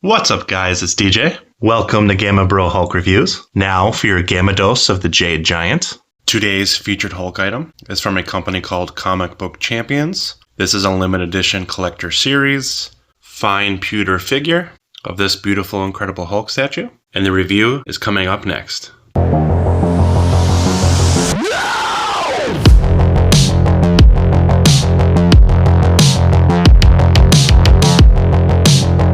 What's up, guys? It's DJ. Welcome to Gamma Bro Hulk Reviews. Now for your Gamma Dose of the Jade Giant. Today's featured Hulk item is from a company called Comic Book Champions. This is a limited edition collector series, fine pewter figure of this beautiful, incredible Hulk statue. And the review is coming up next.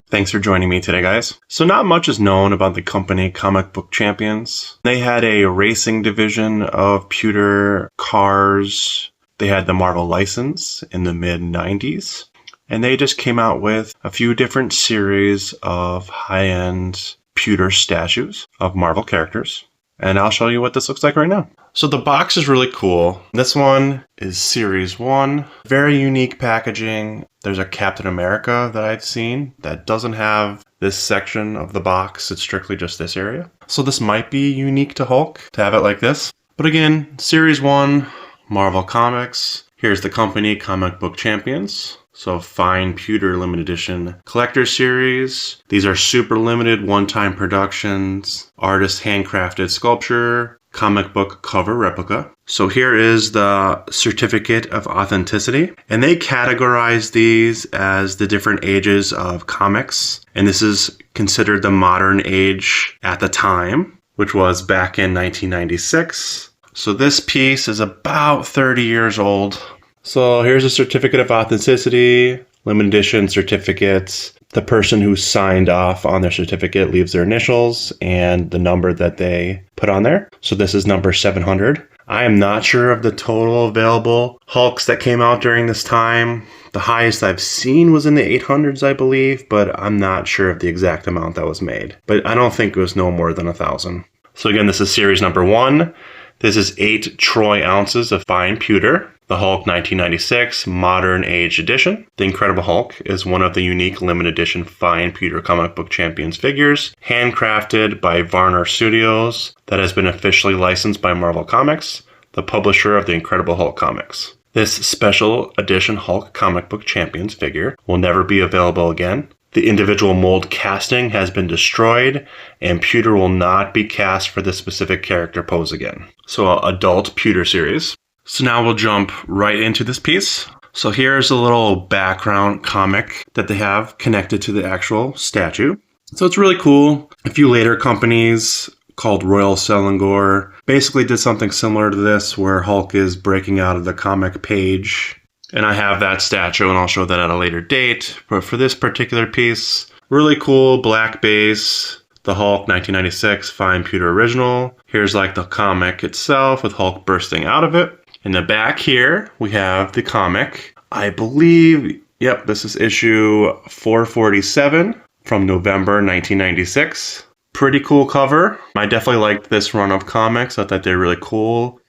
Thanks for joining me today, guys. So not much is known about the company Comic Book Champions. They had a racing division of pewter cars. They had the Marvel license in the mid-90s. And they just came out with a few different series of high-end pewter statues of Marvel characters. And I'll show you what this looks like right now. So the box is really cool. This one is Series 1. Very unique packaging. There's a Captain America that I've seen that doesn't have this section of the box. It's strictly just this area. So this might be unique to Hulk to have it like this. But again, Series 1, Marvel Comics. Here's the company, Comic Book Champions. So fine pewter limited edition collector series. These are super limited one-time productions, artist handcrafted sculpture, comic book cover replica. So here is the certificate of authenticity. And they categorize these as the different ages of comics. And this is considered the modern age at the time, which was back in 1996. So this piece is about 30 years old. So here's a certificate of authenticity, limited edition certificates. The person who signed off on their certificate leaves their initials and the number that they put on there. So this is number 700. I am not sure of the total available Hulks that came out during this time. The highest I've seen was in the 800s, I believe, but I'm not sure of the exact amount that was made. But I don't think it was no more than 1,000. So again, this is series number 1. This is 8 troy ounces of fine pewter. The Hulk 1996 Modern Age Edition. The Incredible Hulk is one of the unique limited edition fine pewter Comic Book Champions figures, handcrafted by Varner Studios, that has been officially licensed by Marvel Comics, the publisher of the Incredible Hulk comics. This special edition Hulk Comic Book Champions figure will never be available again. The individual mold casting has been destroyed, and pewter will not be cast for this specific character pose again. So, adult pewter series. So now we'll jump right into this piece. So here's a little background comic that they have connected to the actual statue. So it's really cool. A few later companies called Royal Selangor basically did something similar to this, where Hulk is breaking out of the comic page. And I have that statue, and I'll show that at a later date. But for this particular piece, really cool black base. The Hulk 1996 fine pewter original. Here's like the comic itself with Hulk bursting out of it. In the back here, we have the comic. I believe, yep, this is issue 447 from November 1996. Pretty cool cover. I definitely liked this run of comics. I thought they were really cool.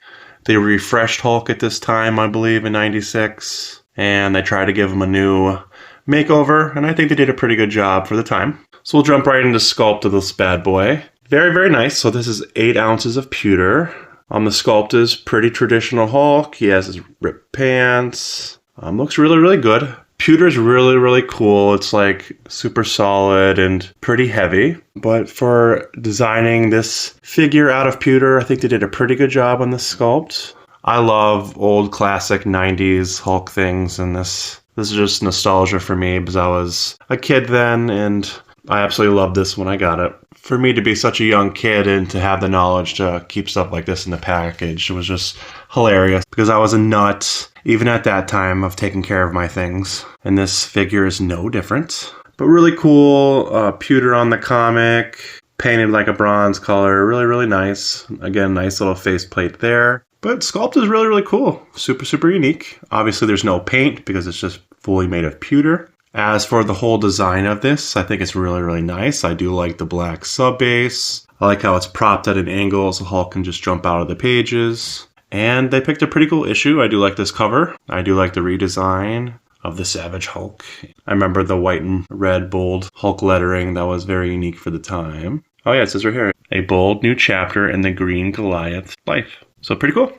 They refreshed Hulk at this time, I believe, in 96. And they tried to give him a new makeover. And I think they did a pretty good job for the time. So we'll jump right into sculpt of this bad boy. Very, very nice. So this is 8 ounces of pewter. The sculpt is pretty traditional Hulk. He has his ripped pants. Looks really, really good. Pewter is really, really cool. It's like super solid and pretty heavy. But for designing this figure out of pewter, I think they did a pretty good job on the sculpt. I love old classic 90s Hulk things, and this is just nostalgia for me because I was a kid then, and I absolutely loved this when I got it. For me to be such a young kid and to have the knowledge to keep stuff like this in the package, it was just hilarious because I was a nut, even at that time, of taking care of my things. And this figure is no different. But really cool, pewter on the comic, painted like a bronze color, really, really nice. Again, nice little faceplate there. But sculpt is really, really cool. Super, super unique. Obviously, there's no paint because it's just fully made of pewter. As for the whole design of this, I think it's really, really nice. I do like the black sub base. I like how it's propped at an angle so Hulk can just jump out of the pages. And they picked a pretty cool issue. I do like this cover. I do like the redesign of the Savage Hulk. I remember the white and red bold Hulk lettering. That was very unique for the time. Oh yeah, it says right here, a bold new chapter in the green Goliath life. So pretty cool.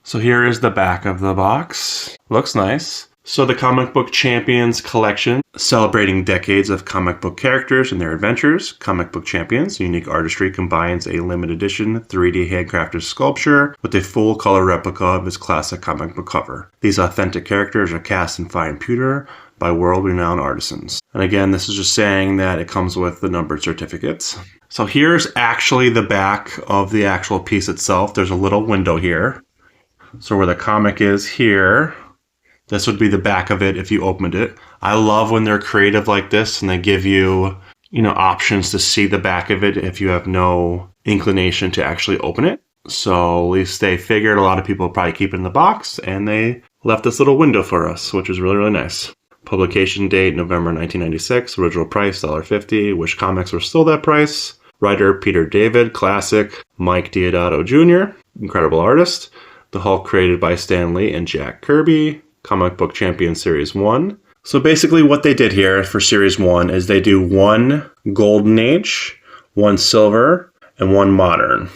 So here is the back of the box. Looks nice. So the Comic Book Champions collection, celebrating decades of comic book characters and their adventures. Comic Book Champions, unique artistry, combines a limited edition 3D handcrafted sculpture with a full color replica of its classic comic book cover. These authentic characters are cast in fine pewter by world-renowned artisans. And again, this is just saying that it comes with the numbered certificates. So here's actually the back of the actual piece itself. There's a little window here. So where the comic is here, this would be the back of it if you opened it. I love when they're creative like this and they give you, options to see the back of it if you have no inclination to actually open it. So at least they figured a lot of people would probably keep it in the box and they left this little window for us, which is really, really nice. Publication date, November 1996. Original price, $1.50. Wish Comics were still that price. Writer, Peter David. Classic, Mike Deodato Jr. Incredible artist. The Hulk created by Stan Lee and Jack Kirby. Comic Book Champion Series 1. So basically what they did here for Series 1 is they do one Golden Age, one Silver, and one Modern.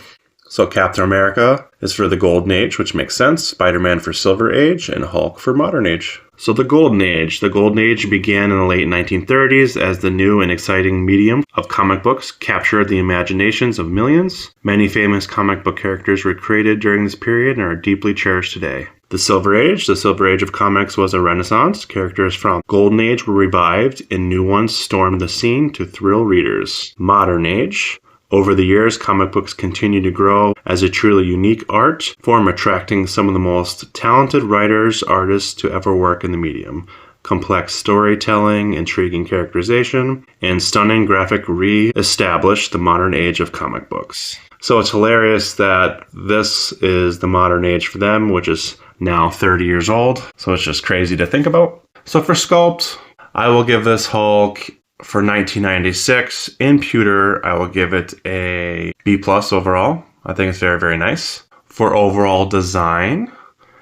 So Captain America is for the Golden Age, which makes sense. Spider-Man for Silver Age, and Hulk for Modern Age. So the Golden Age. The Golden Age began in the late 1930s as the new and exciting medium of comic books captured the imaginations of millions. Many famous comic book characters were created during this period and are deeply cherished today. The Silver Age. The Silver Age of comics was a renaissance. Characters from Golden Age were revived and new ones stormed the scene to thrill readers. Modern Age. Over the years, comic books continue to grow as a truly unique art form, attracting some of the most talented writers, artists to ever work in the medium. Complex storytelling, intriguing characterization, and stunning graphic re-established the modern age of comic books. So it's hilarious that this is the modern age for them, which is now 30 years old. So it's just crazy to think about. So for sculpt, I will give this Hulk for 1996 in pewter. I will give it a B+ overall. I think it's very, very nice. For overall design,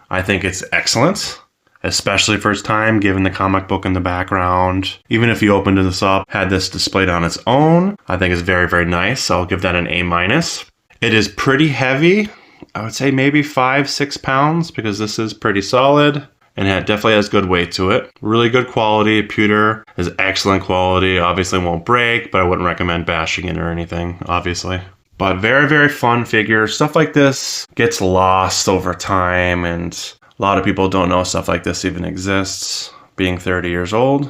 I think it's excellent, especially for its time, given the comic book in the background. Even if you opened this up, had this displayed on its own, I think it's very, very nice. I'll give that an A-. It is pretty heavy. I would say maybe 5-6 pounds because this is pretty solid. And it definitely has good weight to it. Really good quality. Pewter is excellent quality. Obviously won't break, but I wouldn't recommend bashing it or anything, obviously. But very, very fun figure. Stuff like this gets lost over time, and a lot of people don't know stuff like this even exists, being 30 years old.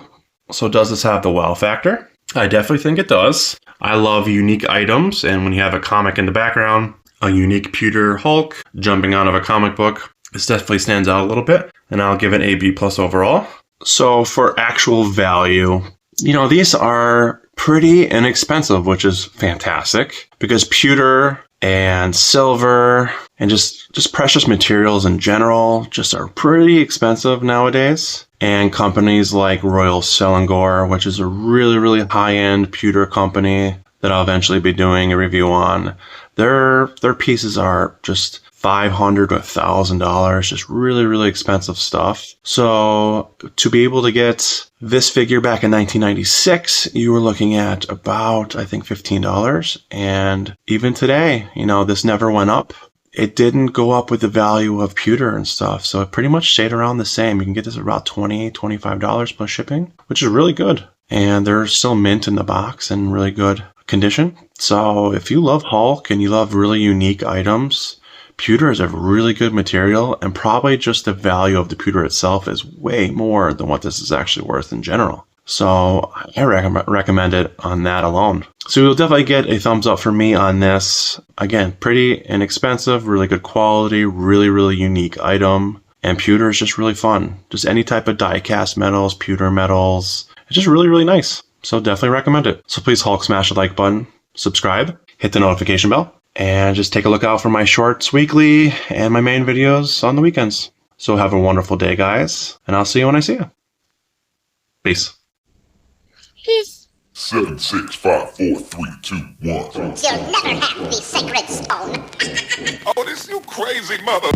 So does this have the wow factor? I definitely think it does. I love unique items, and when you have a comic in the background, a unique pewter Hulk jumping out of a comic book, this definitely stands out a little bit, and I'll give it a B+ overall. So for actual value, these are pretty inexpensive, which is fantastic because pewter and silver and just precious materials in general just are pretty expensive nowadays. And companies like Royal Selangor, which is a really, really high-end pewter company that I'll eventually be doing a review on, their pieces are just $500 to $1,000, just really, really expensive stuff. So to be able to get this figure back in 1996, you were looking at about, I think, $15. And even today, this never went up. It didn't go up with the value of pewter and stuff. So it pretty much stayed around the same. You can get this at about $20, $25 plus shipping, which is really good. And they're still mint in the box and really good condition. So if you love Hulk and you love really unique items, pewter is a really good material, and probably just the value of the pewter itself is way more than what this is actually worth in general. So I recommend it on that alone. So you'll definitely get a thumbs up from me on this. Again, pretty inexpensive, really good quality, really, really unique item. And pewter is just really fun. Just any type of die-cast metals, pewter metals. It's just really, really nice. So definitely recommend it. So please Hulk smash the like button, subscribe, hit the notification bell, and just take a look out for my shorts weekly and my main videos on the weekends. So have a wonderful day, guys, and I'll see you when I see you. Peace. Peace. 7, 6, 5, 4, 3, 2, 1. You'll never have the sacred stone. Oh, this you crazy mother...